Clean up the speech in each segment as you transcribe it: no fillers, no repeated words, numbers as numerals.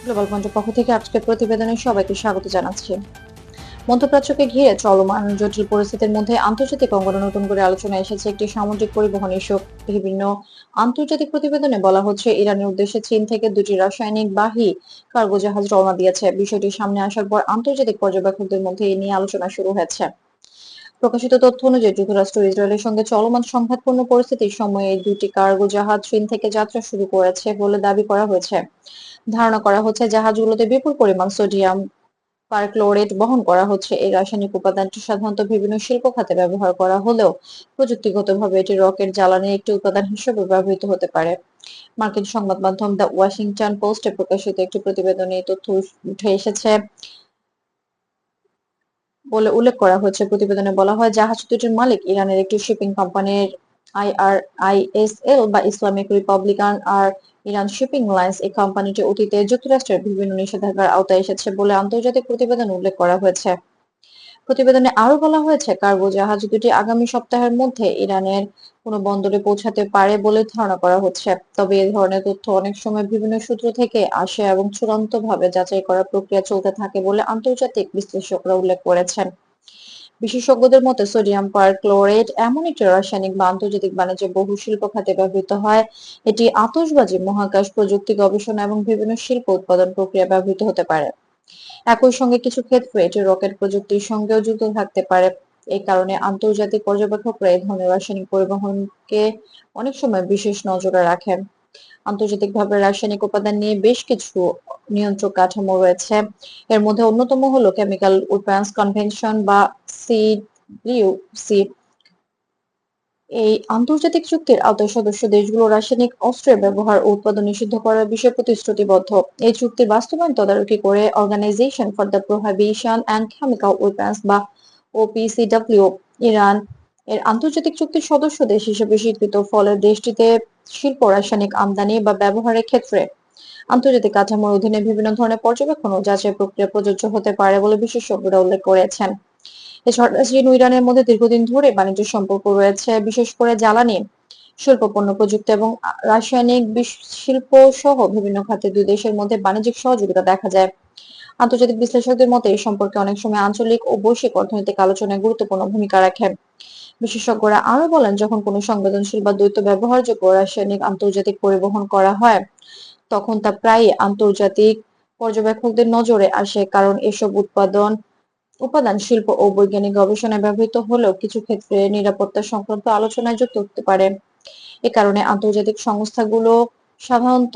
Global পয়েন্টের পক্ষ থেকে আজকের প্রতিবেদনে সবাইকে স্বাগত জানাচ্ছি। মধ্যপ্রাচ্যকে ঘিরে চলমান জটিল পরিস্থিতির মধ্যে আন্তর্জাতিক অঙ্গনে নতুন করে আলোচনায় এসেছে একটি সামুদ্রিক পরিবহন ইস্যু। বিভিন্ন আন্তর্জাতিক প্রতিবেদনে বলা হচ্ছে, ইরানের উদ্দেশ্যে চীন থেকে দুটি রাসায়নিক বাহী কার্গো জাহাজ রওনা দিয়েছে। বিষয়টি সামনে আসার পর আন্তর্জাতিক পর্যবেক্ষকদের মধ্যে এ নিয়ে আলোচনা শুরু হয়েছে। প্রকাশিত তথ্য অনুযায়ী যুক্তরাষ্ট্র ও ইসরায়েলের সঙ্গে চলমান সংঘাতপূর্ণ পরিস্থিতির সময়ে এই দুটি কার্গো জাহাজ চীন থেকে যাত্রা শুরু করেছে বলে দাবি করা হয়েছে। ধারণা করা হচ্ছে, জাহাজগুলোতে বিপুল পরিমাণ সোডিয়াম পারক্লোরেট বহন করা হচ্ছে। এই রাসায়নিক উপাদানটি সাধারণত বিভিন্ন শিল্প খাতে ব্যবহার করা হলেও প্রযুক্তিগতভাবে এটি রকেট জ্বালানির একটি উপাদান হিসেবে ব্যবহৃত হতে পারে। মার্কিন সংবাদ মাধ্যম দ্য ওয়াশিংটন পোস্টে প্রকাশিত একটি প্রতিবেদনে এই তথ্য উঠে এসেছে বলে উল্লেখ করা হয়েছে। প্রতিবেদনে বলা হয়, জাহাজ দুটির মালিক ইরানের একটি শিপিং কোম্পানির আইআরআইএসএল বা ইসলামিক রিপাবলিকান আর ইরান শিপিং লাইন্স। এই কোম্পানিটি অতীতে যুক্তরাষ্ট্রের বিভিন্ন নিষেধাজ্ঞার আওতায় এসেছে বলে আন্তর্জাতিক প্রতিবেদনে উল্লেখ করা হয়েছে। প্রতিবেদনে আরো বলা হয়েছে, কার্গো জাহাজ দুটি আগামী সপ্তাহের মধ্যে ইরানের কোনো বন্দরে পৌঁছাতে পারে বলে ধারণা করা হচ্ছে। তবে এই ধরনের তথ্য অনেক সময় বিভিন্ন সূত্র থেকে আসে এবং চূড়ান্তভাবে যাচাই করার প্রক্রিয়া চলতে থাকে বলে আন্তর্জাতিক বিশ্লেষকরা উল্লেখ করেছেন। বিশেষজ্ঞদের মতে, সোডিয়াম পারক্লোরেট এমন একটি রাসায়নিক বা আন্তর্জাতিক বাণিজ্যে বহু শিল্প খাতে ব্যবহৃত হয়। এটি আতশবাজি, মহাকাশ প্রযুক্তি গবেষণা এবং বিভিন্ন শিল্প উৎপাদন প্রক্রিয়া ব্যবহৃত হতে পারে। একই সঙ্গে কিছু ক্ষেত্রে এটি রকেট প্রযুক্তির সঙ্গেও যুক্ত থাকতে পারে। এই কারণে আন্তর্জাতিক পর্যবেক্ষকরা এই ধরনের রাসায়নিক পরিবহনকে অনেক সময় বিশেষ নজরে রাখেন। আন্তর্জাতিকভাবে রাসায়নিক উপাদান নিয়ে বেশ কিছু নিয়ন্ত্রক কাঠামো রয়েছে। এর মধ্যে অন্যতম হলো কেমিক্যাল ওয়েপন্স কনভেনশন বা সিডব্লিউসি। এই আন্তর্জাতিক চুক্তির আওতায় সদস্য দেশগুলো রাসায়নিক অস্ত্রের ব্যবহার ও উৎপাদন নিষিদ্ধ করার বিষয়ে প্রতিশ্রুতিবদ্ধ। এই চুক্তির বাস্তবায়ন তদারকি করে organisation for the prohibition and chemical weapons বা ওপিসিডব্লিউ ইরান এর আন্তর্জাতিক চুক্তির সদস্য দেশ হিসেবে স্বীকৃত। ফলে দেশটিতে শিল্প রাসায়নিক আমদানি বা ব্যবহারের ক্ষেত্রে আন্তর্জাতিক কাঠামোর অধীনে বিভিন্ন ধরনের পর্যবেক্ষণ ও যাচাই প্রক্রিয়া প্রযোজ্য হতে পারে বলে বিশেষজ্ঞরা উল্লেখ করেছেন। এছাড়া চীন ও ইরানের মধ্যে দীর্ঘদিন ধরে বাণিজ্য সম্পর্ক রয়েছে, বিশেষ করে জ্বালানি, শিল্প, পণ্য, প্রযুক্তি এবং রাসায়নিক শিল্প সহ বিভিন্ন খাতে দুই দেশের মধ্যে বাণিজ্যিক সহযোগিতা দেখা যায়। আন্তর্জাতিক বিশ্লেষকদের মতে, এই সম্পর্কে অনেক সময় আঞ্চলিক ও বৈশ্বিক অর্থনৈতিক আলোচনায় গুরুত্বপূর্ণ ভূমিকা রাখে। বিশেষজ্ঞরা আরো বলেন, যখন কোনো সংবেদনশীল বা দ্বৈত ব্যবহারযোগ্য রাসায়নিক আন্তর্জাতিক পরিবহন করা হয়, তখন তা প্রায়ই আন্তর্জাতিক পর্যবেক্ষকদের নজরে আসে, কারণ এসব উপাদান শিল্প ও বৈজ্ঞানিক গবেষণায় ব্যবহৃত হলেও কিছু ক্ষেত্রে নিরাপত্তা সংক্রান্ত আলোচনায় যুক্ত হতে পারে। এ কারণে আন্তর্জাতিক সংস্থাগুলো সাধারণত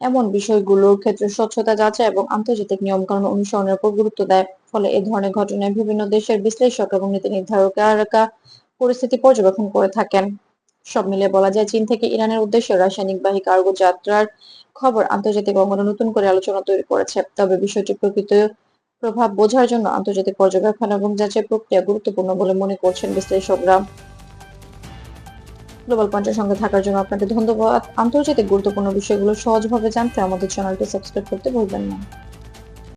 এমন বিষয়গুলোর ক্ষেত্রে স্বচ্ছতা যাচাই এবং আন্তর্জাতিক নিয়মকানুন অনুসরণের উপর গুরুত্ব দেয়। ফলে এ ধরনের ঘটনায় বিভিন্ন দেশের বিশ্লেষক এবং নীতি নির্ধারকেরা পরিস্থিতি পর্যবেক্ষণ করে থাকেন। সব মিলিয়ে বলা যায়, চীন থেকে ইরানের উদ্দেশ্যে রাসায়নিক বাহী কার্গো যাত্রার খবর আন্তর্জাতিক অঙ্গনে নতুন করে আলোচনা তৈরি করেছে। তবে বিষয়টি প্রকৃত প্রভাব বোঝার জন্য আন্তর্জাতিক পর্যবেক্ষণ এবং যাচাই প্রক্রিয়া গুরুত্বপূর্ণ বলে মনে করছেন বিশ্লেষকরা। গ্লোবাল পয়েন্টের সঙ্গে থাকার জন্য আপনাকে ধন্যবাদ। আন্তর্জাতিক গুরুত্বপূর্ণ বিষয়গুলো সহজভাবে জানতে আমাদের চ্যানেলটি সাবস্ক্রাইব করতে ভুলবেন না।